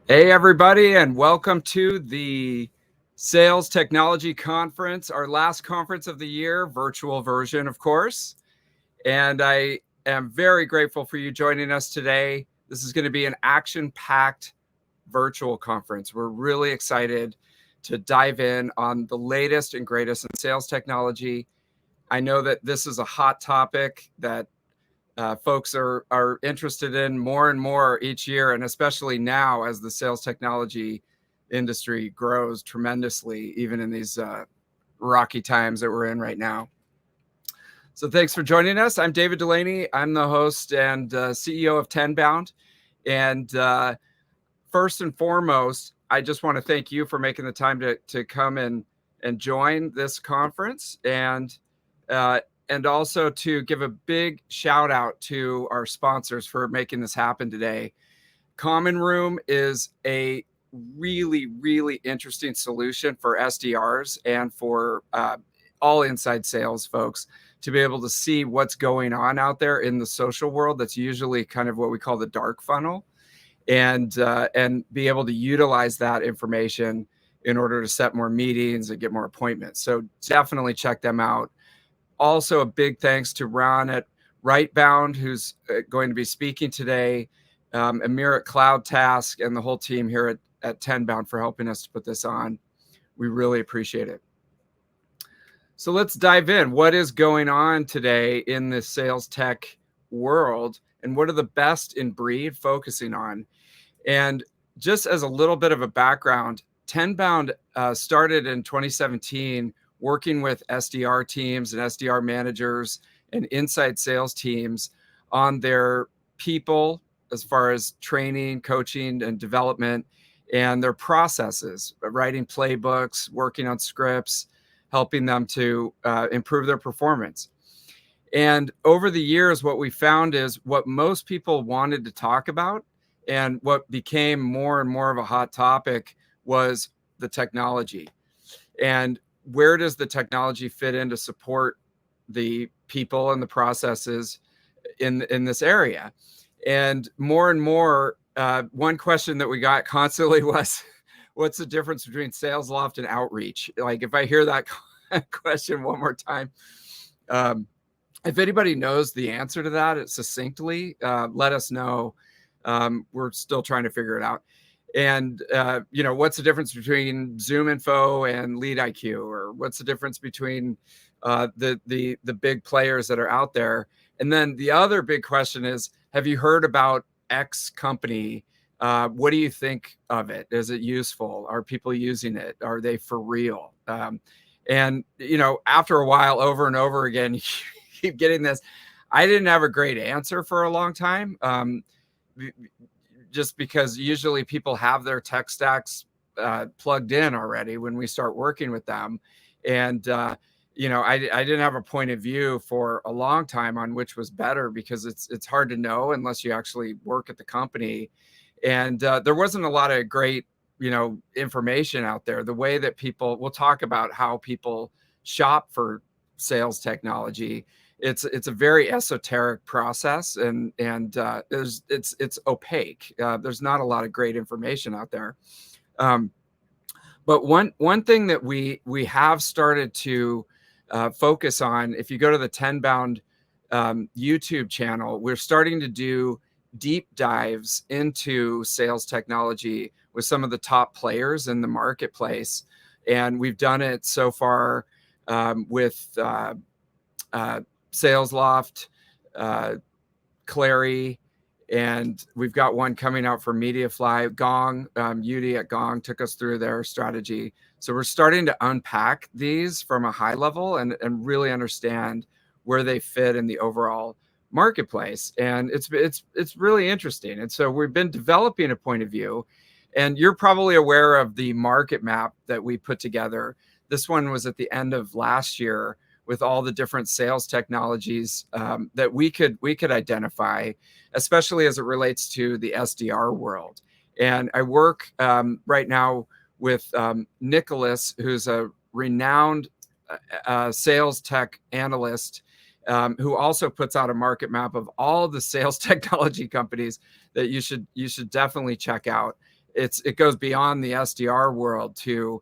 Hey, everybody, and welcome to the Sales Technology Conference, our last conference of the year, virtual version, of course. And I am very grateful for you joining us today. This is going to be an action-packed virtual conference. We're really excited to dive in on the latest and greatest in sales technology. I know that this is a hot topic that folks are interested in more and more each year, and especially now as the sales technology industry grows tremendously, even in these rocky times that we're in right now. So thanks for joining us. I'm David Dulany. I'm the host and CEO of Tenbound. And first and foremost, I just want to thank you for making the time to come and join this conference, and also to give a big shout out to our sponsors for making this happen today. Common Room is a really, really interesting solution for SDRs and for all inside sales folks to be able to see what's going on out there in the social world. That's usually kind of what we call the dark funnel, and be able to utilize that information in order to set more meetings and get more appointments. So definitely check them out. Also, a big thanks to Ron at Rightbound, who's going to be speaking today, Amir at Cloud Task, and the whole team here at Tenbound for helping us to put this on. We really appreciate it. So let's dive in. What is going on today in the sales tech world, and what are the best in breed focusing on? And just as a little bit of a background, Tenbound started in 2017 working with SDR teams and SDR managers and inside sales teams on their people as far as training, coaching, and development, and their processes, writing playbooks, working on scripts, helping them to improve their performance. And over the years, what we found is what most people wanted to talk about and what became more and more of a hot topic was the technology. And where does the technology fit in to support the people and the processes in this area? And more, one question that we got constantly was, what's the difference between Sales Loft and outreach? Like, if I hear that question one more time, if anybody knows the answer to that succinctly, let us know. We're still trying to figure it out. And, what's the difference between Zoom Info and Lead IQ? Or what's the difference between the big players that are out there? And then the other big question is, have you heard about X company? What do you think of it? Is it useful? Are people using it? Are they for real? And, after a while, over and over again, you keep getting this. I didn't have a great answer for a long time. Just because usually people have their tech stacks plugged in already when we start working with them. And, I didn't have a point of view for a long time on which was better, because it's hard to know unless you actually work at the company. And there wasn't a lot of great, information out there. The way that we'll talk about how people shop for sales technology. It's a very esoteric process, and it's opaque. There's not a lot of great information out there. But one thing that we have started to focus on, if you go to the Tenbound YouTube channel, we're starting to do deep dives into sales technology with some of the top players in the marketplace, and we've done it so far with Sales Loft, Clary, and we've got one coming out for MediaFly. Gong, Yudi at Gong took us through their strategy. So we're starting to unpack these from a high level and really understand where they fit in the overall marketplace. And it's really interesting. And so we've been developing a point of view, and you're probably aware of the market map that we put together. This one was at the end of last year, with all the different sales technologies that we could identify, especially as it relates to the SDR world. And I work right now with Nicholas, who's a renowned sales tech analyst, who also puts out a market map of all the sales technology companies that you should definitely check out. it goes beyond the SDR world to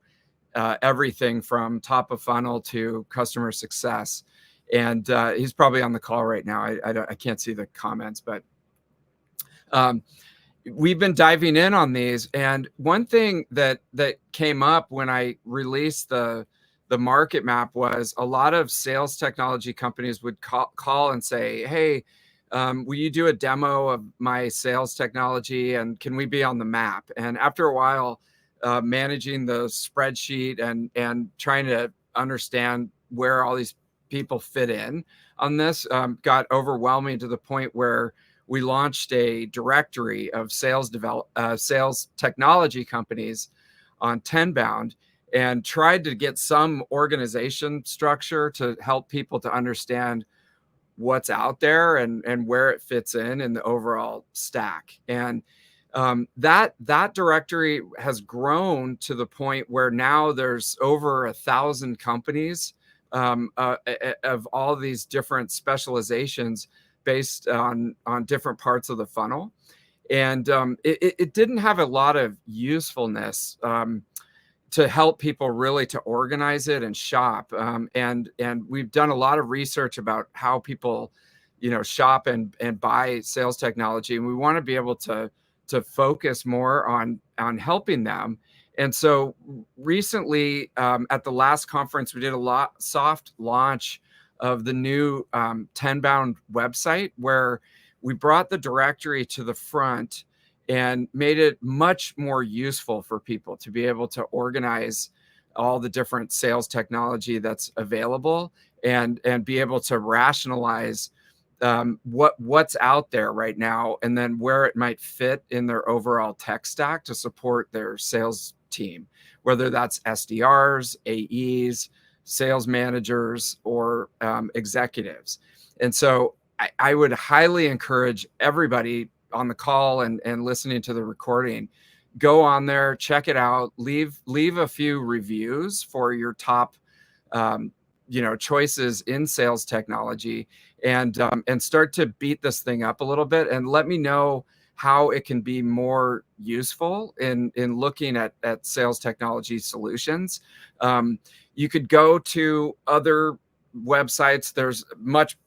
everything from top of funnel to customer success. And he's probably on the call right now. I can't see the comments, but we've been diving in on these. And one thing that came up when I released the market map was a lot of sales technology companies would call and say, hey, will you do a demo of my sales technology, and can we be on the map? And after a while, managing the spreadsheet and trying to understand where all these people fit in on this got overwhelming, to the point where we launched a directory of sales technology companies on Tenbound, and tried to get some organization structure to help people to understand what's out there and where it fits in the overall stack. And that directory has grown to the point where now there's over 1,000 companies of all these different specializations based on different parts of the funnel. And it didn't have a lot of usefulness to help people really to organize it and shop. And we've done a lot of research about how people, shop and buy sales technology. And we want to be able to focus more on helping them. And so recently at the last conference, we did a soft launch of the new Tenbound website, where we brought the directory to the front and made it much more useful for people to be able to organize all the different sales technology that's available, and be able to rationalize what's out there right now, and then where it might fit in their overall tech stack to support their sales team, whether that's SDRs, AEs, sales managers, or executives. And so I would highly encourage everybody on the call and listening to the recording, go on there, check it out, leave a few reviews for your top choices in sales technology, and start to beat this thing up a little bit, and let me know how it can be more useful in looking at sales technology solutions. You could go to other websites. There's much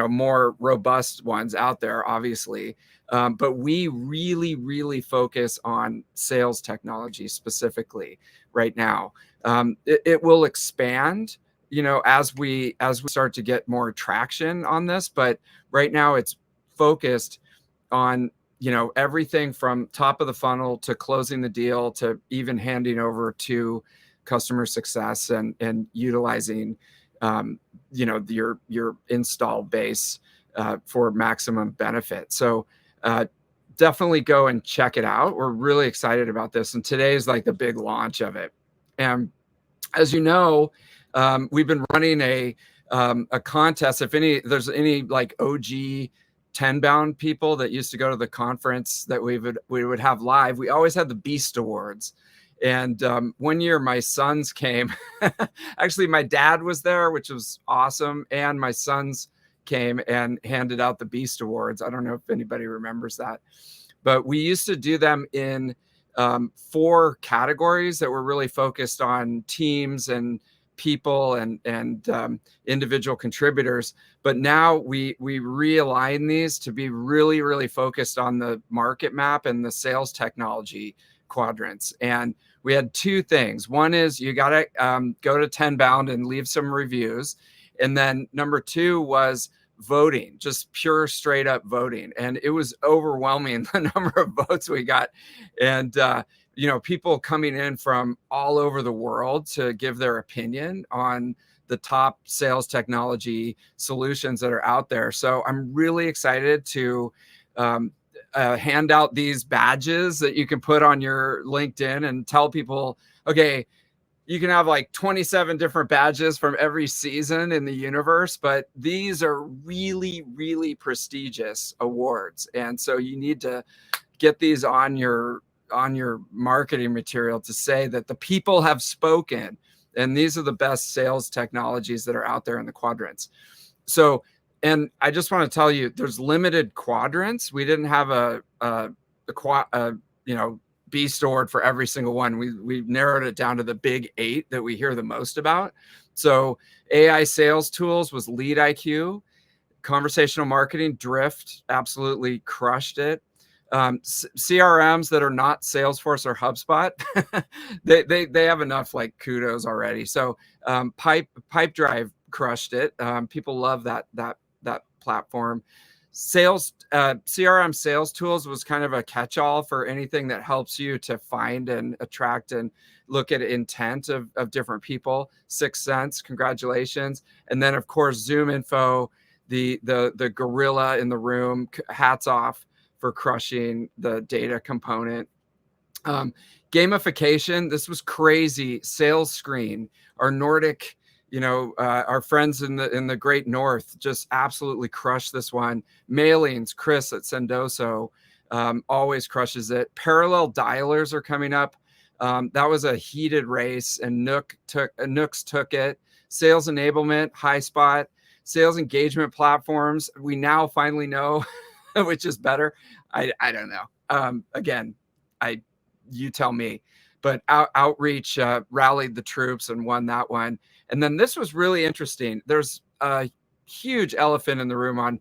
more robust ones out there, obviously. But we really focus on sales technology specifically right now. It will expand, as we start to get more traction on this. But right now it's focused on, everything from top of the funnel to closing the deal, to even handing over to customer success and utilizing, your install base for maximum benefit. So definitely go and check it out. We're really excited about this. And today is like the big launch of it. And as you know, we've been running a contest. If there's any like OG Tenbound people that used to go to the conference that we would have live, we always had the Beast Awards. And one year my sons came. Actually, my dad was there, which was awesome. And my sons came and handed out the Beast Awards. I don't know if anybody remembers that, but we used to do them in 4 categories that were really focused on teams and people and individual contributors. But now we realign these to be really focused on the market map and the sales technology quadrants. And we had 2 things. One is you got to go to Tenbound and leave some reviews. And then number 2 was voting, just pure straight up voting. And it was overwhelming, the number of votes we got. And, people coming in from all over the world to give their opinion on the top sales technology solutions that are out there. So I'm really excited to hand out these badges that you can put on your LinkedIn and tell people, okay, you can have like 27 different badges from every season in the universe, but these are really prestigious awards. And so you need to get these on your marketing material to say that the people have spoken, and these are the best sales technologies that are out there in the quadrants. So, and I just want to tell you, there's limited quadrants. We didn't have beast award for every single one. We narrowed it down to the big 8 that we hear the most about. So AI sales tools was Lead IQ. Conversational marketing, Drift, absolutely crushed it. CRMs that are not Salesforce or HubSpot, they have enough like kudos already. So Pipedrive crushed it. People love that platform. CRM sales tools was kind of a catch-all for anything that helps you to find and attract and look at intent of different people. 6 Sense, congratulations. And then of course Zoom Info, the gorilla in the room, hats off for crushing the data component. Gamification, this was crazy. Sales Screen, our Nordic, our friends in the Great North just absolutely crushed this one. Mailings, Chris at Sendoso, always crushes it. Parallel dialers are coming up. That was a heated race, and Nooks took it. Sales enablement, HighSpot. Sales engagement platforms, we now finally know which is better. I don't know. Again, you tell me. But Outreach rallied the troops and won that one. And then this was really interesting. There's a huge elephant in the room on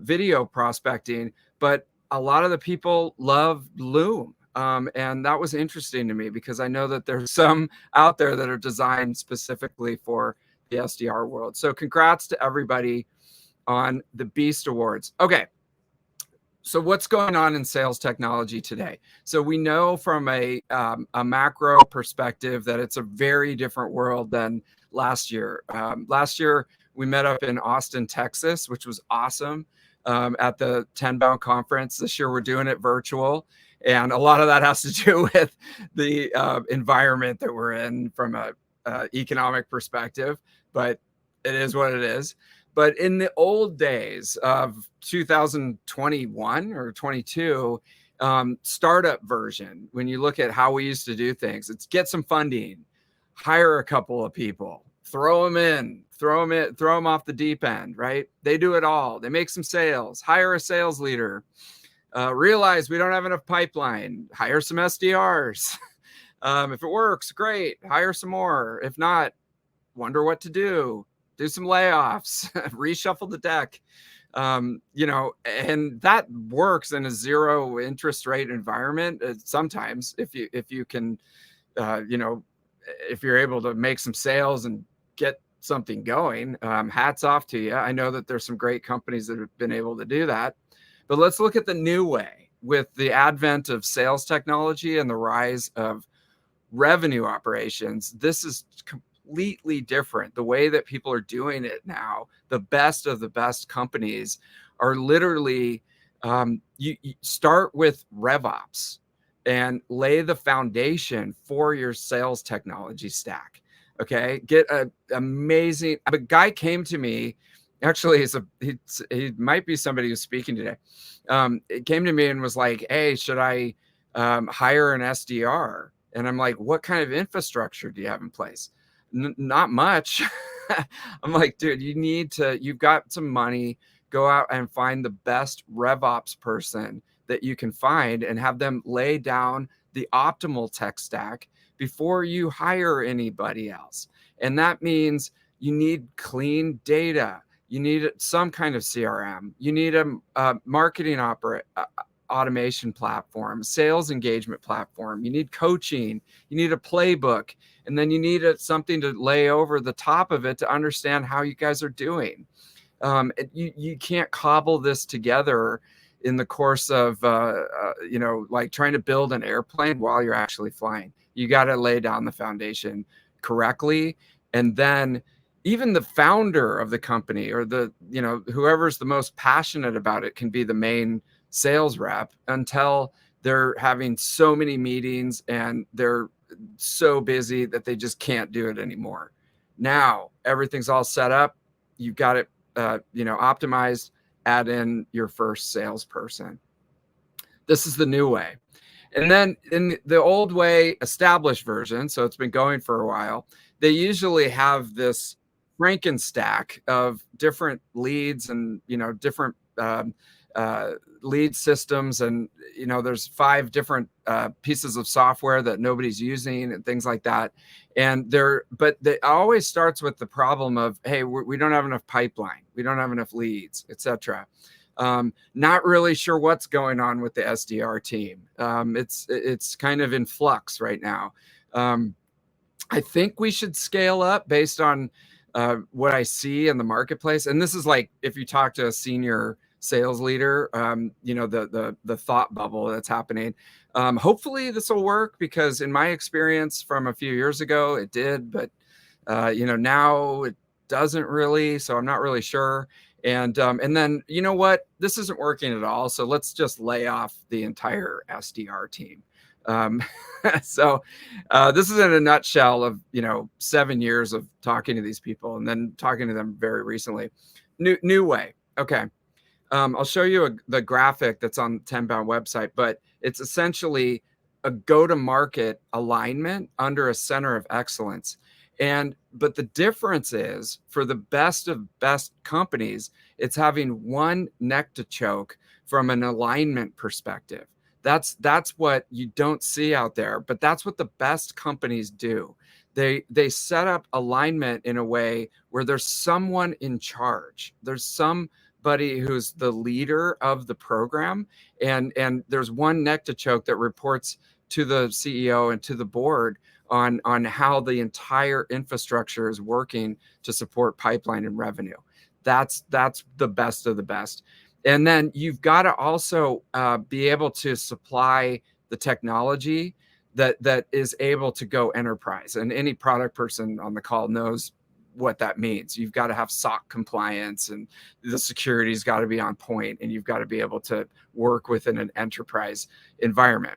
video prospecting, but a lot of the people love Loom. And that was interesting to me because I know that there's some out there that are designed specifically for the SDR world. So congrats to everybody on the Beast Awards. Okay. So what's going on in sales technology today? So we know from a macro perspective that it's a very different world than last year. Last year, we met up in Austin, Texas, which was awesome at the Tenbound conference. This year, we're doing it virtual. And a lot of that has to do with the environment that we're in from a economic perspective, but it is what it is. But in the old days of 2021 or 22, startup version, when you look at how we used to do things, it's get some funding, hire a couple of people, throw them off the deep end, right? They do it all. They make some sales, hire a sales leader, realize we don't have enough pipeline, hire some SDRs. If it works, great, hire some more. If not, wonder what to do some layoffs, reshuffle the deck, and that works in a 0 interest rate environment. Sometimes if you can, if you're able to make some sales and get something going, hats off to you. I know that there's some great companies that have been able to do that, but let's look at the new way with the advent of sales technology and the rise of revenue operations. This is completely different. The way that people are doing it now, the best of the best companies are literally, you start with RevOps and lay the foundation for your sales technology stack. Okay, get an amazing. A guy came to me. Actually, he might be somebody who's speaking today. It came to me and was like, "Hey, should I hire an SDR?" And I'm like, "What kind of infrastructure do you have in place?" Not much. I'm like, dude, you've got some money, go out and find the best RevOps person that you can find and have them lay down the optimal tech stack before you hire anybody else. And that means you need clean data. You need some kind of CRM. You need a marketing automation platform, sales engagement platform. You need coaching. You need a playbook. And then you need something to lay over the top of it to understand how you guys are doing. You can't cobble this together in the course of, like trying to build an airplane while you're actually flying. You got to lay down the foundation correctly. And then even the founder of the company or whoever's the most passionate about it can be the main sales rep until they're having so many meetings and they're so busy that they just can't do it anymore. Now everything's all set up. You've got it, optimized. Add in your first salesperson. This is the new way. And then in the old way, established version, so it's been going for a while, they usually have this Frankenstack of different leads and different lead systems, and there's 5 different pieces of software that nobody's using and things like that. And but it always starts with the problem of, hey, we don't have enough pipeline, we don't have enough leads, etc. Not really sure what's going on with the SDR team. It's kind of in flux right now. I think we should scale up based on what I see in the marketplace. And this is like, if you talk to a senior sales leader, the thought bubble that's happening. Hopefully this will work, because in my experience from a few years ago, it did, but now it doesn't really. So I'm not really sure. And then, you know what, this isn't working at all. So let's just lay off the entire SDR team. So this is in a nutshell of 7 years of talking to these people, and then talking to them very recently. New way. Okay. I'll show you the graphic that's on the Tenbound website, but it's essentially a go-to-market alignment under a center of excellence. But the difference is, for the best of best companies, it's having one neck to choke from an alignment perspective. That's what you don't see out there, but that's what the best companies do. They set up alignment in a way where there's someone in charge. There's somebody who's the leader of the program, and there's one neck to choke that reports to the CEO and to the board on how the entire infrastructure is working to support pipeline and revenue. That's the best of the best. And then you've got to also be able to supply the technology that is able to go enterprise. And any product person on the call knows what that means. You've got to have SOC compliance, and the security's got to be on point, and you've got to be able to work within an enterprise environment.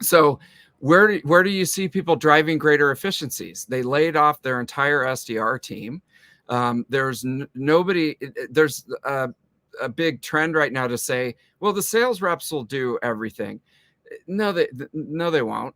So where do you see people driving greater efficiencies? They laid off their entire SDR team. There's nobody. There's a big trend right now to say, well, the sales reps will do everything. No, they won't.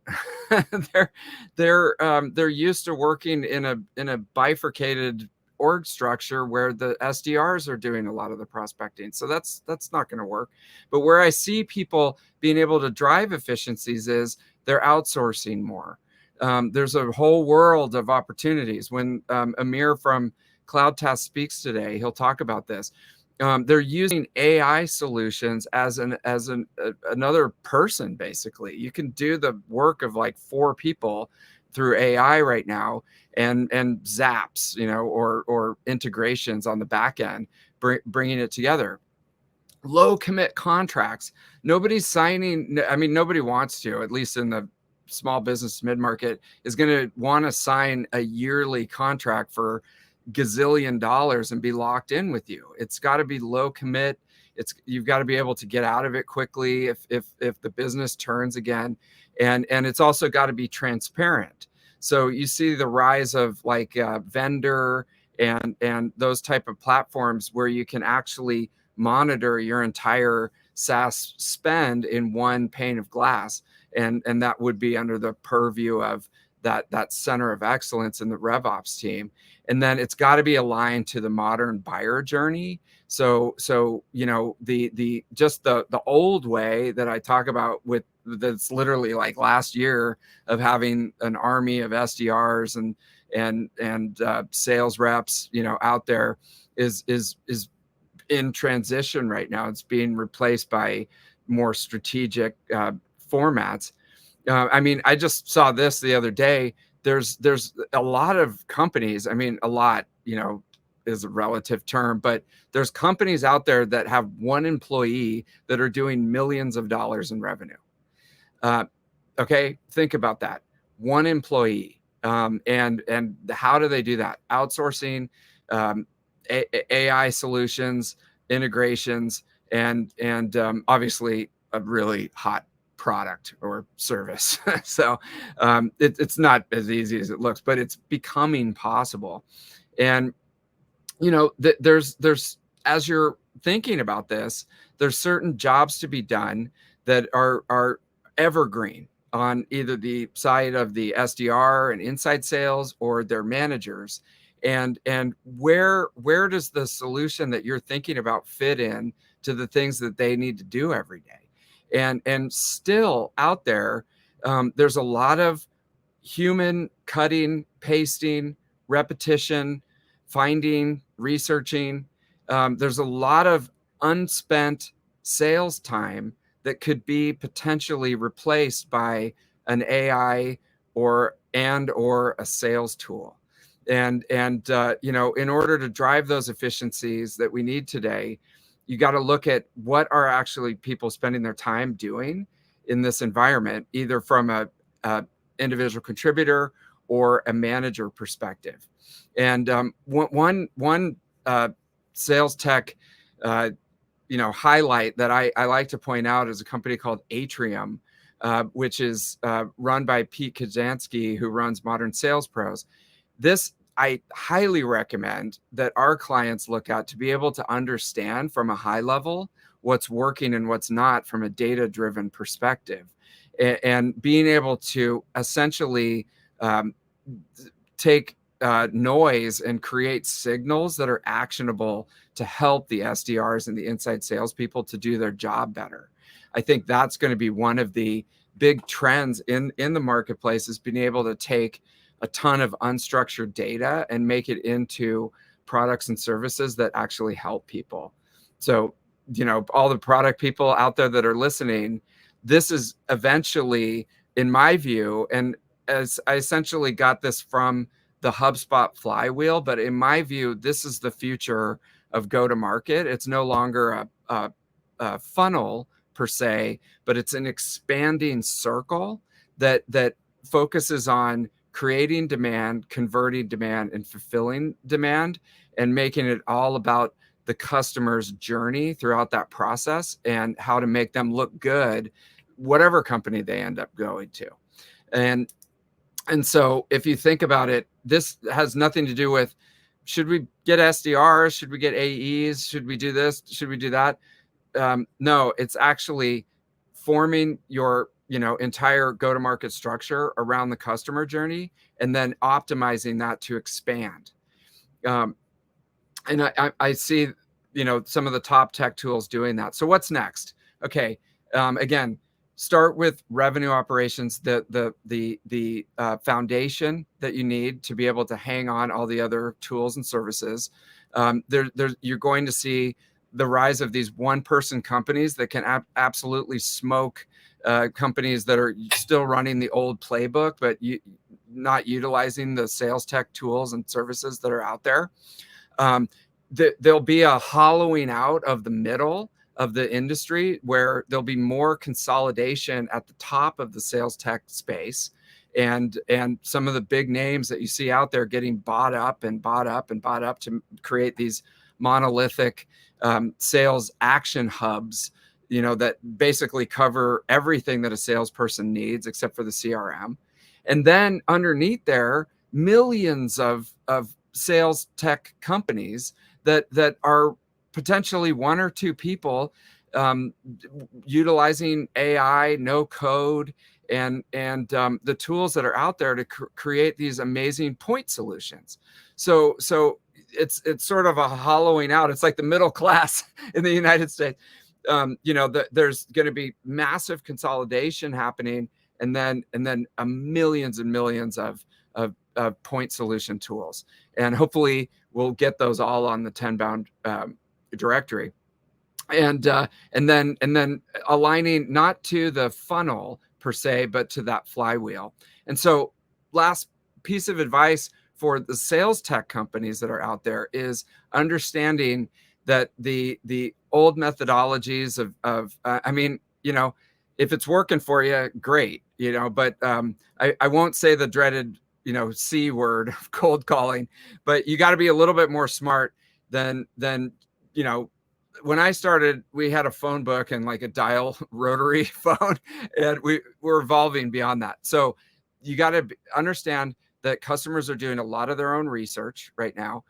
They're used to working in a bifurcated org structure where the SDRs are doing a lot of the prospecting. So that's not going to work. But where I see people being able to drive efficiencies is they're outsourcing more. There's a whole world of opportunities. When Amir from Cloud Task speaks today, he'll talk about this. They're using AI solutions as another person. Basically, you can do the work of like 4 people through AI right now, and zaps, or integrations on the back end, bringing it together. Low commit contracts. Nobody's signing. I mean, nobody wants to, at least in the small business mid-market, is going to want to sign a yearly contract for gazillion dollars and be locked in with you. It's got to be low commit. You've got to be able to get out of it quickly if the business turns again, and it's also got to be transparent. So you see the rise of like vendor and those type of platforms where you can actually monitor your entire SaaS spend in one pane of glass, and that would be under the purview of that center of excellence in the RevOps team. And then it's got to be aligned to the modern buyer journey. So the old way that I talk about, that's literally like last year, of having an army of SDRs and sales reps out there is in transition right now. It's being replaced by more strategic formats. I mean, I just saw this the other day. There's a lot of companies. I mean, a lot, is a relative term, but there's companies out there that have one employee that are doing millions of dollars in revenue. Okay, think about that. One employee, and how do they do that? Outsourcing, AI solutions, integrations, and obviously a really hot product or service. So it's not as easy as it looks, but it's becoming possible. And there's as you're thinking about this, there's certain jobs to be done that are evergreen on either the side of the SDR and inside sales or their managers. And where does the solution that you're thinking about fit in to the things that they need to do every day. And still out there, there's a lot of human cutting, pasting, repetition, finding, researching. There's a lot of unspent sales time that could be potentially replaced by an AI or a sales tool. And in order to drive those efficiencies that we need today, you got to look at what are actually people spending their time doing in this environment, either from a individual contributor or a manager perspective. And one sales tech highlight that I like to point out is a company called Atrium, which is run by Pete Kazansky, who runs Modern Sales Pros. This I highly recommend that our clients look at to be able to understand from a high level what's working and what's not from a data-driven perspective, and being able to essentially take noise and create signals that are actionable to help the SDRs and the inside salespeople to do their job better. I think that's going to be one of the big trends in the marketplace, is being able to take a ton of unstructured data and make it into products and services that actually help people. So, all the product people out there that are listening, this is eventually, in my view, and as I essentially got this from the HubSpot flywheel, but in my view, this is the future of go-to-market. It's no longer a funnel per se, but it's an expanding circle that focuses on creating demand, converting demand, and fulfilling demand, and making it all about the customer's journey throughout that process and how to make them look good, whatever company they end up going to. And so if you think about it, this has nothing to do with, should we get SDRs? Should we get AEs? Should we do this? Should we do that? No, it's actually forming your entire go-to-market structure around the customer journey, and then optimizing that to expand. And I see, some of the top tech tools doing that. So what's next? Okay, again, start with revenue operations, the foundation that you need to be able to hang on all the other tools and services. You're going to see the rise of these one-person companies that can absolutely smoke companies that are still running the old playbook, but not utilizing the sales tech tools and services that are out there. There'll be a hollowing out of the middle of the industry, where there'll be more consolidation at the top of the sales tech space, and some of the big names that you see out there getting bought up to create these monolithic sales action hubs, that basically cover everything that a salesperson needs except for the CRM. And then underneath there, millions of sales tech companies that are potentially one or two people utilizing AI, no code, and the tools that are out there to create these amazing point solutions. So it's sort of a hollowing out. It's like the middle class in the United States. There's going to be massive consolidation happening, and then millions and millions of point solution tools, and hopefully we'll get those all on the Tenbound directory, and then aligning not to the funnel per se, but to that flywheel. And so, last piece of advice for the sales tech companies that are out there is understanding that the old methodologies of if it's working for you, great, but I won't say the dreaded C word of cold calling, but you got to be a little bit more smart than when I started, we had a phone book and like a dial rotary phone, and we're evolving beyond that. So you got to understand that customers are doing a lot of their own research right now.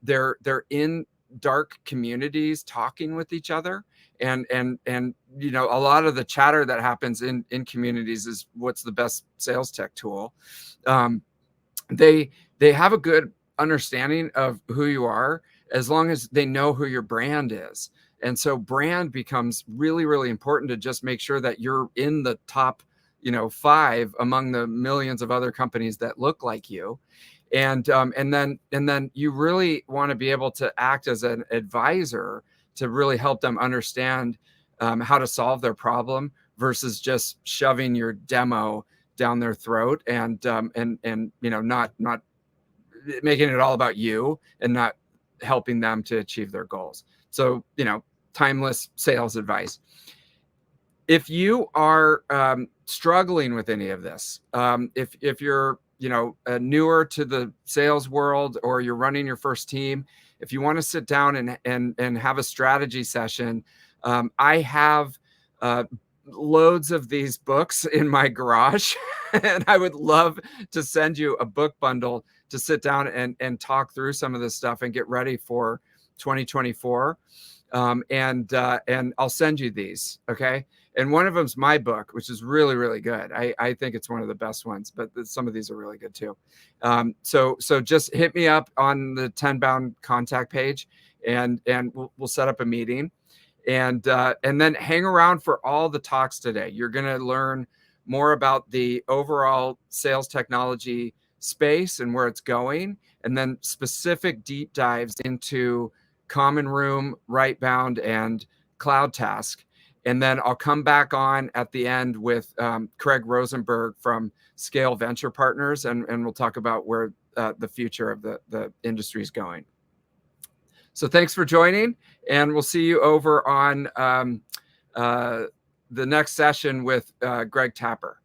They're in dark communities talking with each other, and a lot of the chatter that happens in communities is what's the best sales tech tool. They have a good understanding of who you are, as long as they know who your brand is. And so brand becomes really, really important to just make sure that you're in the top, 5 among the millions of other companies that look like you. And then you really want to be able to act as an advisor to really help them understand how to solve their problem versus just shoving your demo down their throat and not making it all about you and not helping them to achieve their goals. So, timeless sales advice. If you are struggling with any of this, if you're newer to the sales world or you're running your first team, if you want to sit down and have a strategy session, I have loads of these books in my garage, and I would love to send you a book bundle to sit down and talk through some of this stuff and get ready for 2024. And I'll send you these, okay? And one of them's my book, which is really, really good. I think it's one of the best ones, but some of these are really good too. So just hit me up on the Tenbound contact page, and we'll set up a meeting, and then hang around for all the talks today. You're going to learn more about the overall sales technology space and where it's going, and then specific deep dives into Common Room, Rightbound, and Cloud Task. And then I'll come back on at the end with Craig Rosenberg from Scale Venture Partners, and we'll talk about where the future of the industry is going. So thanks for joining, and we'll see you over on the next session with Greg Tapper.